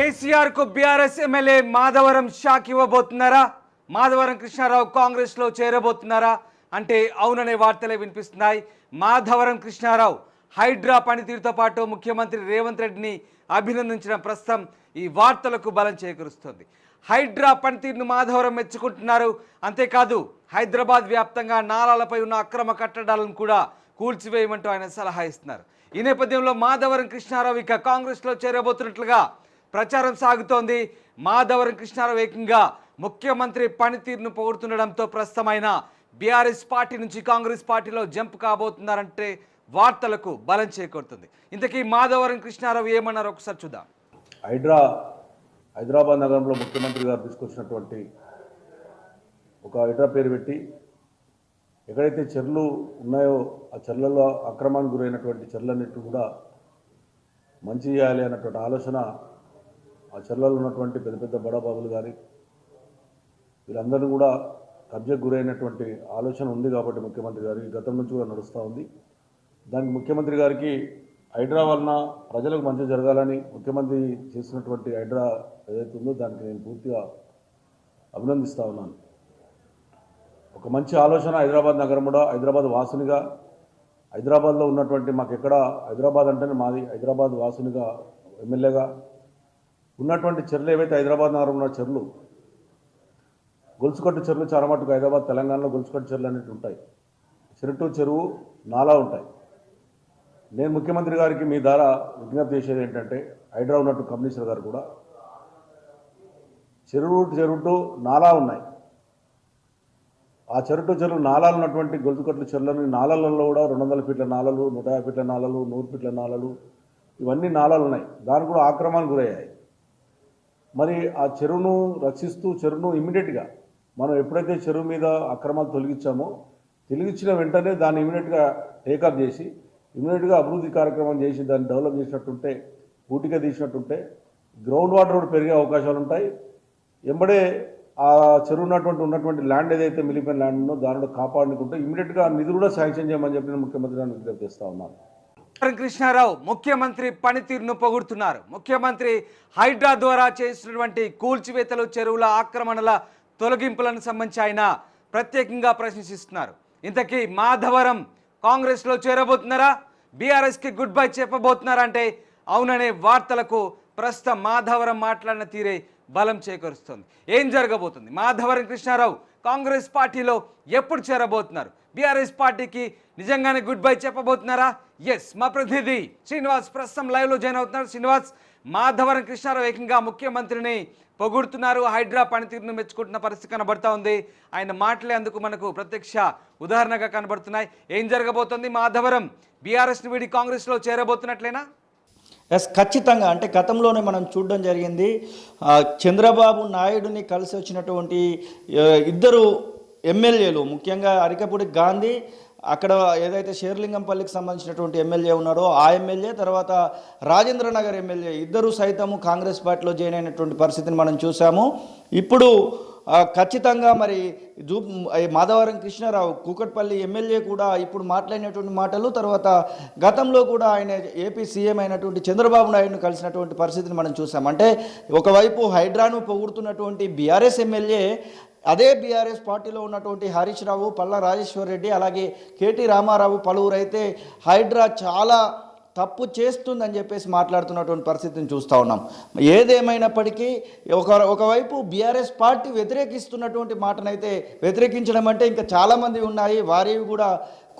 కేసీఆర్ కు BRS MLA Madhavaram shock ఇవ్వబోతున్నారా? మాధవరం కృష్ణారావు కాంగ్రెస్ లో చేరబోతున్నారా అంటే అవుననే వార్తలే వినిపిస్తున్నాయి. మాధవరం కృష్ణారావు హైడ్రా పనితీరుతో పాటు ముఖ్యమంత్రి రేవంత్ రెడ్డిని అభినందించడం ప్రస్తుతం ఈ వార్తలకు బలం చేకూరుస్తుంది. హైడ్రా పనితీరును మాధవరం మెచ్చుకుంటున్నారు. అంతేకాదు హైదరాబాద్ వ్యాప్తంగా నాలాలపై ఉన్న అక్రమ కట్టడాలను కూడా కూల్చివేయమంటూ ఆయన సలహా ఇస్తున్నారు. ఈ నేపథ్యంలో మాధవరం కృష్ణారావు ఇక కాంగ్రెస్లో చేరబోతున్నట్లుగా ప్రచారం సాగుతోంది. మాధవరం కృష్ణారావు ఏకంగా ముఖ్యమంత్రి పనితీరును పొగుడుతుండడంతో ప్రస్తుతమైన బీఆర్ఎస్ పార్టీ నుంచి కాంగ్రెస్ పార్టీలో జంప్ కాబోతున్నారంటే వార్తలకు బలం చేకూరుతుంది. ఇంతకీ మాధవరం కృష్ణారావు ఏమన్నారో ఒకసారి చూద్దాం. హైదరాబాద్ నగరంలో ముఖ్యమంత్రి గారు తీసుకొచ్చినటువంటి ఒక హైడ్రా పేరు పెట్టి ఎక్కడైతే చెర్లు ఉన్నాయో ఆ చెర్లలో అక్రమానికి గురైనటువంటి చెర్లన్నిటి కూడా మంచి చేయాలి అన్నటువంటి ఆలోచన ఆ చెర్లలో ఉన్నటువంటి పెద్ద పెద్ద బడాబాబులు కానీ వీళ్ళందరినీ కూడా కబ్జకు గురైనటువంటి ఆలోచన ఉంది కాబట్టి ముఖ్యమంత్రి గారికి గతం నుంచి కూడా నడుస్తూ ఉంది. దానికి ముఖ్యమంత్రి గారికి హైడ్రా వలన ప్రజలకు మంచి జరగాలని ముఖ్యమంత్రి చేసినటువంటి హైడ్రా ఏదైతే ఉందో దానికి నేను పూర్తిగా అభినందిస్తూ ఉన్నాను. ఒక మంచి ఆలోచన హైదరాబాద్ నగరం కూడా హైదరాబాద్ వాసునిగా హైదరాబాద్లో ఉన్నటువంటి మాకు ఎక్కడ హైదరాబాద్ అంటేనే మాది హైదరాబాద్ వాసునిగా ఎమ్మెల్యేగా ఉన్నటువంటి చెర్లు ఏవైతే హైదరాబాద్ నగరంలో ఉన్న చెర్లు గొలుసుకట్టు చెరువులు చాలా మటుకు హైదరాబాద్ తెలంగాణలో గొలుసుకట్టు చెరువులు అనేవి ఉంటాయి. చెరుటు చెరువు నాలా ఉంటాయి. నేను ముఖ్యమంత్రి గారికి మీ ద్వారా విజ్ఞప్తి చేసేది ఏంటంటే హైడ్రా ఉన్నట్టు కమిషనర్ గారు కూడా చెరుటు నాలా ఉన్నాయి. ఆ చెరువు నాలాలు ఉన్నటువంటి గొలుసుకట్ల చెరువులని నాలలలో కూడా 200 ఫీట్ల నాలలు 150 ఫీట్ల నాలలు 100 ఫీట్ల నాలలు ఇవన్నీ నాలాలు ఉన్నాయి. దానికి కూడా ఆక్రమణకు గురయ్యాయి. మరి ఆ చెరువును రక్షిస్తూ చెరువును ఇమ్మీడియట్గా మనం ఎప్పుడైతే చెరువు మీద అక్రమాలు తొలగించిన వెంటనే దాన్ని ఇమ్మీడియట్గా టేకప్ చేసి ఇమ్మీడియట్గా అభివృద్ధి కార్యక్రమం చేసి దాన్ని డెవలప్ చేసినట్టుంటే పూటిగా తీసినట్టుంటే గ్రౌండ్ వాటర్ కూడా పెరిగే అవకాశాలు ఉంటాయి. ఎంబడే ఆ చెరువు ఉన్నటువంటి ల్యాండ్ ఏదైతే మిలిపోయిన ల్యాండ్ ఉందో దానిలో కాపాడుకుంటే ఇమ్మీడియట్గా నిధులు కూడా శాంక్షన్ చేయమని చెప్పి నేను ముఖ్యమంత్రి గారిని విజ్ఞప్తి చేస్తూ ఉన్నాను. కృష్ణారావు ముఖ్యమంత్రి పనితీరును పొగుడుతున్నారు. ముఖ్యమంత్రి హైడ్రా ద్వారా చేసినటువంటి కూల్చివేతలు చెరువుల ఆక్రమణల తొలగింపులను సంబంధించి ఆయన ప్రత్యేకంగా ప్రశ్నిస్తున్నారు. ఇంతకీ మాధవరం కాంగ్రెస్లో చేరబోతున్నారా? బీఆర్ఎస్కి గుడ్ బై చెప్పబోతున్నారా అంటే అవుననే వార్తలకు ప్రస్తుతం మాధవరం మాట్లాడిన తీరే బలం చేకూరుస్తుంది. ఏం జరగబోతుంది? మాధవరం కృష్ణారావు కాంగ్రెస్ పార్టీలో ఎప్పుడు చేరబోతున్నారు? బీఆర్ఎస్ పార్టీకి నిజంగానే గుడ్ బై చెప్పబోతున్నారా? ఎస్, మా ప్రతినిధి శ్రీనివాస్ ప్రస్తుతం లైవ్లో జాయిన్ అవుతున్నారు. శ్రీనివాస్, మాధవరం కృష్ణారావు ఏకంగా ముఖ్యమంత్రిని పొగుడుతున్నారు. హైడ్రా పనితీరును మెచ్చుకుంటున్న పరిస్థితి కనబడతా ఉంది. ఆయన మాట్లాడేందుకు మనకు ప్రత్యక్ష ఉదాహరణగా కనబడుతున్నాయి. ఏం జరగబోతోంది? మాధవరం బీఆర్ఎస్ని వీడి కాంగ్రెస్లో చేరబోతున్నట్లేనా? ఎస్, ఖచ్చితంగా. అంటే గతంలోనే మనం చూడడం జరిగింది. చంద్రబాబు నాయుడుని కలిసి వచ్చినటువంటి ఇద్దరు ఎమ్మెల్యేలు, ముఖ్యంగా అరికపూడి గాంధీ, అక్కడ ఏదైతే షేర్లింగంపల్లికి సంబంధించినటువంటి ఎమ్మెల్యే ఉన్నారో ఆ ఎమ్మెల్యే, తర్వాత రాజేంద్ర నగర్ ఎమ్మెల్యే ఇద్దరు సైతము కాంగ్రెస్ పార్టీలో జాయిన్ అయినటువంటి పరిస్థితిని మనం చూసాము. ఇప్పుడు ఖచ్చితంగా మరి మాధవరం కృష్ణారావు కూకట్పల్లి ఎమ్మెల్యే కూడా ఇప్పుడు మాట్లాడినటువంటి మాటలు, తర్వాత గతంలో కూడా ఆయన ఏపీ సీఎం అయినటువంటి చంద్రబాబు నాయుడును కలిసినటువంటి పరిస్థితిని మనం చూసాం. అంటే ఒకవైపు హైడ్రాను పొగుడుతున్నటువంటి బీఆర్ఎస్ ఎమ్మెల్యే అదే బీఆర్ఎస్ పార్టీలో ఉన్నటువంటి హరీష్ రావు, పల్లా రాజేశ్వర్ రెడ్డి, అలాగే కేటీ రామారావు పలువురు అయితే హైడ్రా చాలా తప్పు చేస్తుందని చెప్పేసి మాట్లాడుతున్నటువంటి పరిస్థితిని చూస్తూ ఉన్నాం. ఏదేమైనప్పటికీ ఒకవైపు బీఆర్ఎస్ పార్టీ వ్యతిరేకిస్తున్నటువంటి మాటనైతే వ్యతిరేకించడం అంటే ఇంకా చాలామంది ఉన్నాయి, వారివి కూడా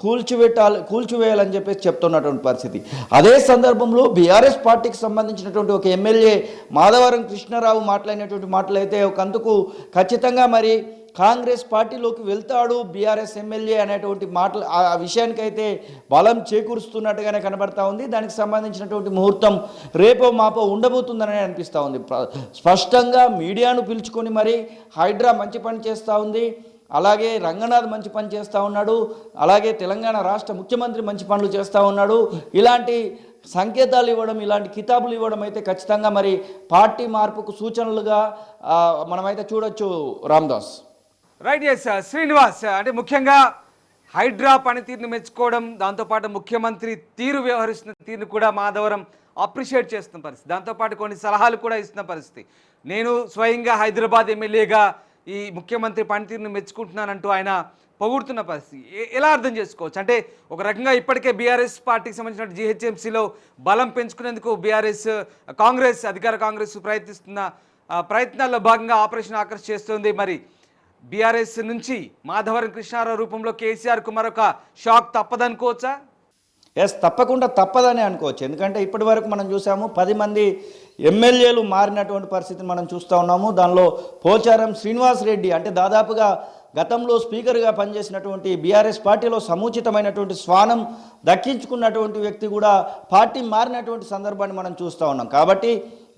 కూల్చివేయాలని చెప్పేసి చెప్తున్నటువంటి పరిస్థితి. అదే సందర్భంలో బీఆర్ఎస్ పార్టీకి సంబంధించినటువంటి ఒక ఎమ్మెల్యే మాధవరం కృష్ణారావు మాట్లాడినటువంటి మాటలు అయితే ఒకందుకు ఖచ్చితంగా మరి కాంగ్రెస్ పార్టీలోకి వెళ్తాడు బీఆర్ఎస్ ఎమ్మెల్యే అనేటువంటి మాటలు ఆ విషయానికైతే బలం చేకూరుస్తున్నట్టుగానే కనబడతా ఉంది. దానికి సంబంధించినటువంటి ముహూర్తం రేపో మాపో ఉండబోతుందని అనిపిస్తూ ఉంది. స్పష్టంగా మీడియాను పిలుచుకొని మరి హైడ్రా మంచి పని చేస్తూ ఉంది, అలాగే రంగనాథ్ మంచి పని చేస్తూ ఉన్నాడు, అలాగే తెలంగాణ రాష్ట్ర ముఖ్యమంత్రి మంచి పనులు చేస్తూ ఉన్నాడు. ఇలాంటి సంకేతాలు ఇవ్వడం, ఇలాంటి కితాబులు ఇవ్వడం అయితే ఖచ్చితంగా మరి పార్టీ మార్పుకు సూచనలుగా మనమైతే చూడొచ్చు. రామ్దాస్. రైట్. ఎస్ శ్రీనివాస్, అంటే ముఖ్యంగా హైడ్రా పనితీరును మెచ్చుకోవడం, దాంతోపాటు ముఖ్యమంత్రి వ్యవహరిస్తున్న తీరును కూడా మాధవరం అప్రిషియేట్ చేస్తున్న పరిస్థితి, దాంతోపాటు కొన్ని సలహాలు కూడా ఇస్తున్న పరిస్థితి. నేను స్వయంగా హైదరాబాద్ ఎమ్మెల్యేగా ఈ ముఖ్యమంత్రి పనితీరును మెచ్చుకుంటున్నానంటూ ఆయన పొగుడుతున్న పరిస్థితి. ఎలా అర్థం చేసుకోవచ్చు? అంటే ఒక రకంగా ఇప్పటికే బీఆర్ఎస్ పార్టీకి సంబంధించిన జీహెచ్ఎంసీలో బలం పెంచుకునేందుకు కాంగ్రెస్ అధికార కాంగ్రెస్ ప్రయత్నిస్తున్న ప్రయత్నాల్లో భాగంగా ఆపరేషన్ ఆకర్ష్ చేస్తుంది. మరి బీఆర్ఎస్ నుంచి మాధవరం కృష్ణారావు రూపంలో కేసీఆర్కు మరొక షాక్ తప్పదనుకోవచ్చా? తప్పకుండా తప్పదని అనుకోవచ్చు. ఎందుకంటే ఇప్పటి వరకు మనం చూసాము 10 మంది ఎమ్మెల్యేలు మారినటువంటి పరిస్థితిని మనం చూస్తూ ఉన్నాము. దానిలో పోచారం శ్రీనివాస్ రెడ్డి అంటే దాదాపుగా గతంలో స్పీకర్గా పనిచేసినటువంటి బీఆర్ఎస్ పార్టీలో సముచితమైనటువంటి స్వానం దక్కించుకున్నటువంటి వ్యక్తి కూడా పార్టీ మారినటువంటి సందర్భాన్ని మనం చూస్తూ ఉన్నాం. కాబట్టి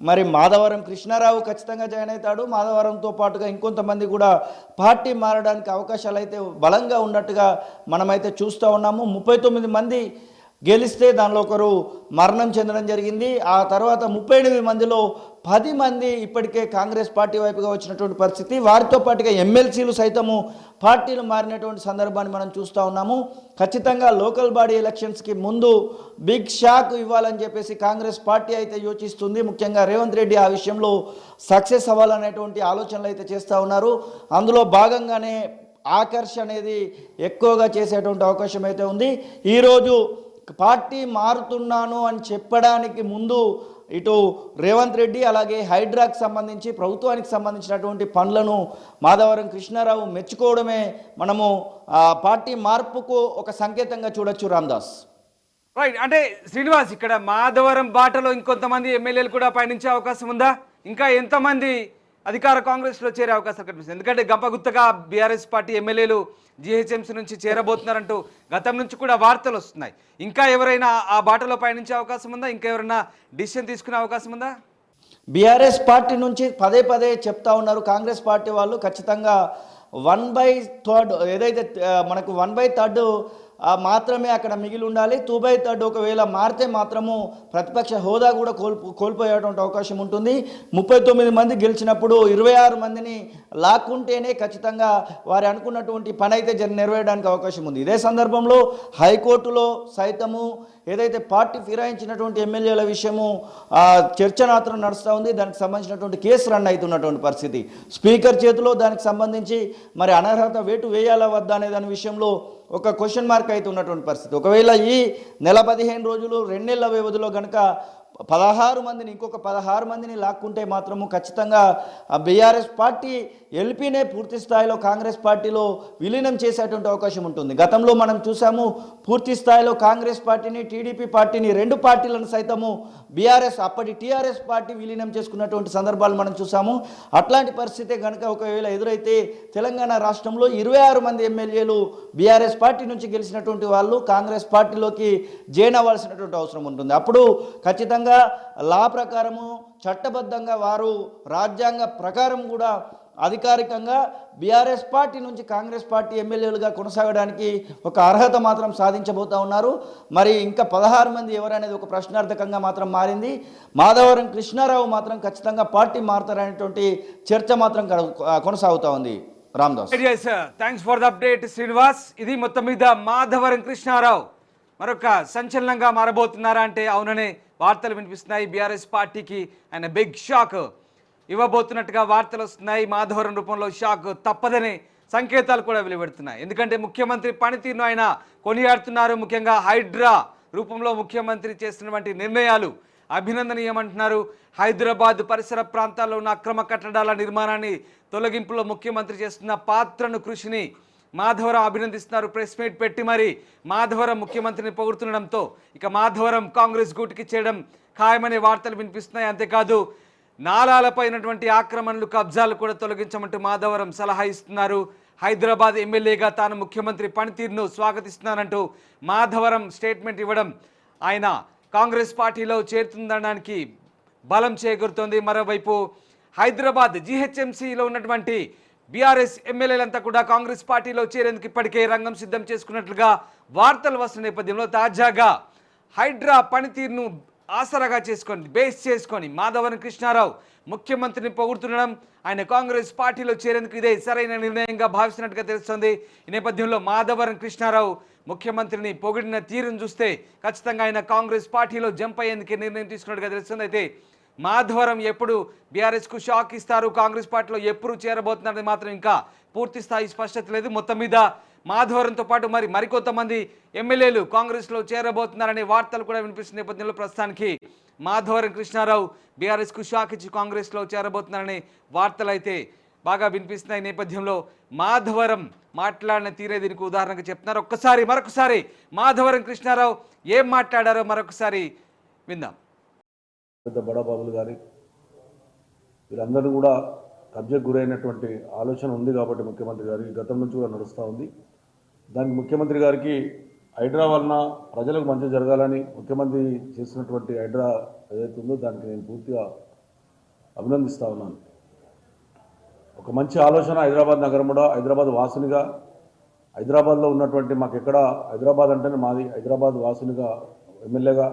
మరి మాధవరం కృష్ణారావు ఖచ్చితంగా జాయిన్ అవుతాడు. మాధవరంతో పాటుగా ఇంకొంతమంది కూడా పార్టీ మారడానికి అవకాశాలు అయితే బలంగా ఉన్నట్టుగా మనమైతే చూస్తూ ఉన్నాము. 39 మంది గెలిస్తే దానిలో ఒకరు మరణం చెందడం జరిగింది. ఆ తర్వాత 38 మందిలో 10 మంది ఇప్పటికే కాంగ్రెస్ పార్టీ వైపుగా వచ్చినటువంటి పరిస్థితి. వారితో పాటుగా ఎమ్మెల్సీలు సైతము పార్టీలు మారినటువంటి సందర్భాన్ని మనం చూస్తూ ఉన్నాము. ఖచ్చితంగా లోకల్ బాడీ ఎలక్షన్స్కి ముందు బిగ్ షాక్ ఇవ్వాలని చెప్పేసి కాంగ్రెస్ పార్టీ అయితే యోచిస్తుంది. ముఖ్యంగా రేవంత్ రెడ్డి ఆ విషయంలో సక్సెస్ అవ్వాలనేటువంటి ఆలోచనలు అయితే చేస్తూ ఉన్నారు. అందులో భాగంగానే ఆకర్ష్ అనేది ఎక్కువగా చేసేటువంటి అవకాశం అయితే ఉంది. ఈరోజు పార్టీ మారుతున్నాను అని చెప్పడానికి ముందు ఇటు రేవంత్ రెడ్డి అలాగే హైడ్రాకి సంబంధించి ప్రభుత్వానికి సంబంధించినటువంటి పనులను మాధవరం కృష్ణారావు మెచ్చుకోవడమే మనము పార్టీ మార్పుకు ఒక సంకేతంగా చూడొచ్చు. రామ్దాస్ రైట్. అంటే శ్రీనివాస్, ఇక్కడ మాధవరం బాటలో ఇంకొంతమంది ఎమ్మెల్యేలు కూడా పయనించే అవకాశం ఉందా? ఇంకా ఎంతమంది అధికార కాంగ్రెస్లో చేరే అవకాశాలు కనిపిస్తుంది? ఎందుకంటే గంపగుత్తగా బీఆర్ఎస్ పార్టీ ఎమ్మెల్యేలు జీహెచ్ఎంసీ నుంచి చేరబోతున్నారంటూ గతం నుంచి కూడా వార్తలు వస్తున్నాయి. ఇంకా ఎవరైనా ఆ బాటలో పయనించే అవకాశం ఉందా? ఇంకా ఎవరైనా డిసిషన్ తీసుకునే అవకాశం ఉందా? బీఆర్ఎస్ పార్టీ నుంచి పదే చెప్తా ఉన్నారు కాంగ్రెస్ పార్టీ వాళ్ళు. ఖచ్చితంగా 1/3 ఏదైతే మనకు 1/3 మాత్రమే అక్కడ మిగిలి ఉండాలి. 2/3 ఒకవేళ మారితే మాత్రము ప్రతిపక్ష హోదా కూడా కోల్పోయేటువంటి అవకాశం ఉంటుంది. 39 మంది గెలిచినప్పుడు 26 మందిని లాక్కుంటేనే ఖచ్చితంగా వారు అనుకున్నటువంటి పని అయితే నెరవేయడానికి అవకాశం ఉంది. ఇదే సందర్భంలో హైకోర్టులో సైతము ఏదైతే పార్టీ ఫిరాయించినటువంటి ఎమ్మెల్యేల విషయము చర్చనాత్రం నడుస్తూ ఉంది. దానికి సంబంధించినటువంటి కేసు రన్ అవుతున్నటువంటి పరిస్థితి. స్పీకర్ చేతిలో దానికి సంబంధించి మరి అనర్హత వేటు వేయాలా వద్దా అనే దాని విషయంలో ఒక క్వశ్చన్ మార్క్ అయితే ఉన్నటువంటి పరిస్థితి. ఒకవేళ ఈ నెల 15 రోజులు 2 నెలల వ్యవధిలో కనుక 16 మందిని ఇంకొక 16 మందిని లాక్కుంటే మాత్రము ఖచ్చితంగా బీఆర్ఎస్ పార్టీ ఎల్పీనే పూర్తి స్థాయిలో కాంగ్రెస్ పార్టీలో విలీనం చేసేటువంటి అవకాశం ఉంటుంది. గతంలో మనం చూసాము పూర్తి స్థాయిలో కాంగ్రెస్ పార్టీని టీడీపీ పార్టీని 2 పార్టీలను సైతము బీఆర్ఎస్ అప్పటి టీఆర్ఎస్ పార్టీ విలీనం చేసుకున్నటువంటి సందర్భాలు మనం చూసాము. అట్లాంటి పరిస్థితి కనుక ఒకవేళ ఎదురైతే తెలంగాణ రాష్ట్రంలో 26 మంది ఎమ్మెల్యేలు బీఆర్ఎస్ పార్టీ నుంచి గెలిచినటువంటి వాళ్ళు కాంగ్రెస్ పార్టీలోకి జాయిన్ అవ్వాల్సినటువంటి అవసరం ఉంటుంది. అప్పుడు ఖచ్చితంగా లా ప్రకారము చట్టబద్ధంగా వారు రాజ్యాంగ ప్రకారం కూడా అధికారికంగా బీఆర్ఎస్ పార్టీ నుంచి కాంగ్రెస్ పార్టీ ఎమ్మెల్యేలుగా కొనసాగడానికి ఒక అర్హత మాత్రం సాధించబోతా ఉన్నారు. మరి ఇంకా 16 మంది ఎవరనేది ఒక ప్రశ్నార్థకంగా మాత్రం మారింది. మాధవరం కృష్ణారావు మాత్రం ఖచ్చితంగా పార్టీ మారుతారనేటువంటి చర్చ మాత్రం కొనసాగుతూ ఉంది. Ramdas, thanks for the update Srinivas. ఇది మొత్తం మీద మాధవరం కృష్ణారావు మరొక సంచలనంగా మారబోతున్నారా అంటే అవుననే వార్తలు వినిపిస్తున్నాయి. బీఆర్ఎస్ పార్టీకి ఆయన బిగ్ షాక్ ఇవ్వబోతున్నట్టుగా వార్తలు వస్తున్నాయి. మాధవరం రూపంలో షాక్ తప్పదనే సంకేతాలు కూడా వెలువడుతున్నాయి. ఎందుకంటే ముఖ్యమంత్రి పనితీరును ఆయన కొనియాడుతున్నారు. ముఖ్యంగా హైడ్రా రూపంలో ముఖ్యమంత్రి చేస్తున్నటువంటి నిర్ణయాలు అభినందనీయమంటున్నారు. హైదరాబాద్ పరిసర ప్రాంతాల్లో ఉన్న అక్రమ కట్టడాల నిర్మాణాన్ని తొలగింపులో ముఖ్యమంత్రి చేస్తున్న పాత్రను కృషిని మాధవరం అభినందిస్తున్నారు. ప్రెస్ మీట్ పెట్టి మరి మాధవరం ముఖ్యమంత్రిని పొగుడుతుండడంతో ఇక మాధవరం కాంగ్రెస్ గూటికి చేయడం ఖాయమనే వార్తలు వినిపిస్తున్నాయి. అంతేకాదు నాలాలపై ఉన్నటువంటి ఆక్రమణలు కబ్జాలు కూడా తొలగించమంటూ మాధవరం సలహా ఇస్తున్నారు. హైదరాబాద్ ఎమ్మెల్యేగా తాను ముఖ్యమంత్రి పనితీరును స్వాగతిస్తున్నానంటూ మాధవరం స్టేట్మెంట్ ఇవ్వడం ఆయన కాంగ్రెస్ పార్టీలో చేరుతుందనడానికి బలం చేకూరుతోంది. మరోవైపు హైదరాబాద్ జీహెచ్ఎంసీలో ఉన్నటువంటి బీఆర్ఎస్ ఎమ్మెల్యేలంతా కూడా కాంగ్రెస్ పార్టీలో చేరేందుకు ఇప్పటికే రంగం సిద్ధం చేసుకున్నట్లుగా వార్తలు వస్తున్న నేపథ్యంలో తాజాగా హైడ్రా పనితీరును ఆసరాగా చేసుకొని బేస్ చేసుకొని మాధవరం కృష్ణారావు ముఖ్యమంత్రిని పొగుడుతుండడం ఆయన కాంగ్రెస్ పార్టీలో చేరేందుకు ఇదే సరైన నిర్ణయంగా భావిస్తున్నట్టుగా తెలుస్తోంది. ఈ నేపథ్యంలో మాధవరం కృష్ణారావు ముఖ్యమంత్రిని పొగిడిన తీరును చూస్తే ఖచ్చితంగా ఆయన కాంగ్రెస్ పార్టీలో జంప్ అయ్యేందుకే నిర్ణయం తీసుకున్నట్టుగా తెలుస్తుంది. అయితే మాధవరం ఎప్పుడు బీఆర్ఎస్కు షాక్ ఇస్తారు, కాంగ్రెస్ పార్టీలో ఎప్పుడు చేరబోతున్నారని మాత్రం ఇంకా పూర్తి స్థాయి స్పష్టత లేదు. మొత్తం మీద మాధవరంతో పాటు మరికొంతమంది ఎమ్మెల్యేలు కాంగ్రెస్లో చేరబోతున్నారనే వార్తలు కూడా వినిపిస్తున్న నేపథ్యంలో ప్రస్తుతానికి మాధవరం కృష్ణారావు బీఆర్ఎస్కు షాక్ ఇచ్చి కాంగ్రెస్లో చేరబోతున్నారనే వార్తలు అయితే బాగా వినిపిస్తున్నాయి. నేపథ్యంలో మాధవరం మాట్లాడిన తీరే దీనికి ఉదాహరణగా చెప్తున్నారు. మరొకసారి మాధవరం కృష్ణారావు ఏం మాట్లాడారో మరొకసారి విందాం. పెద్ద బడాబాబులు గారి వీళ్ళందరూ కూడా కబ్జకు గురైనటువంటి ఆలోచన ఉంది కాబట్టి ముఖ్యమంత్రి గారికి గతం నుంచి కూడా నడుస్తూ ఉంది. దానికి ముఖ్యమంత్రి గారికి హైడ్రా వలన ప్రజలకు మంచి జరగాలని ముఖ్యమంత్రి చేసినటువంటి హైడ్రా ఏదైతే ఉందో దానికి నేను పూర్తిగా అభినందిస్తూ ఉన్నాను. ఒక మంచి ఆలోచన హైదరాబాద్ నగరం కూడా హైదరాబాద్ వాసునిగా హైదరాబాద్లో ఉన్నటువంటి మాకు ఎక్కడ హైదరాబాద్ అంటేనే మాది హైదరాబాద్ వాసునిగా ఎమ్మెల్యేగా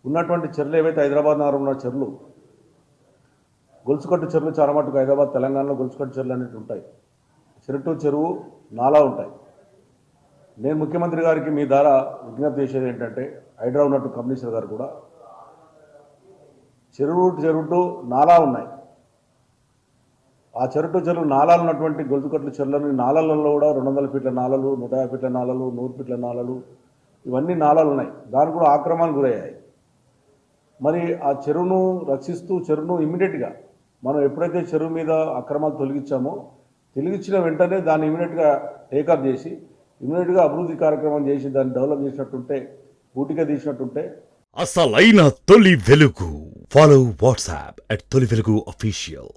ఉన్నటువంటి చెర్లు ఏవైతే హైదరాబాద్ నగరంలో ఉన్న చెర్లు గొలుసుకట్టు చెరువులు చాలా మటుకు హైదరాబాద్ తెలంగాణలో గొలుసుకట్టు చెరువులు అనేవి ఉంటాయి. చెరుటు చెరువు నాలా ఉంటాయి. నేను ముఖ్యమంత్రి గారికి మీ ద్వారా విజ్ఞప్తి చేసేది ఏంటంటే హైడ్రా ఉన్నట్టు కమిషనర్ గారు కూడా చెరుటు నాలా ఉన్నాయి. ఆ చెరువు నాలాలు ఉన్నటువంటి గొలుసుకట్టు చెరువులని నాలలలో కూడా 200 ఫీట్ల నాలలు, 150 ఫీట్ల నాలలు, 100 ఫీట్ల నాలలు ఇవన్నీ నాలాలు ఉన్నాయి. దానికి కూడా ఆక్రమణకు గురయ్యాయి. మరి ఆ చెరువును రక్షిస్తూ చెరువును ఇమ్మీడియట్గా మనం ఎప్పుడైతే చెరువు మీద అక్రమాలు తొలగించిన వెంటనే దాన్ని ఇమ్మీడియట్గా టేకప్ చేసి ఇమ్మీడియట్గా అభివృద్ధి కార్యక్రమం చేసి దాన్ని డెవలప్ చేసినట్టుంటే బూటిగా తీసినట్టుంటే అసలైన తొలి వెలుగు. ఫాలో వాట్సాప్ @తొలి వెలుగు అఫీషియల్.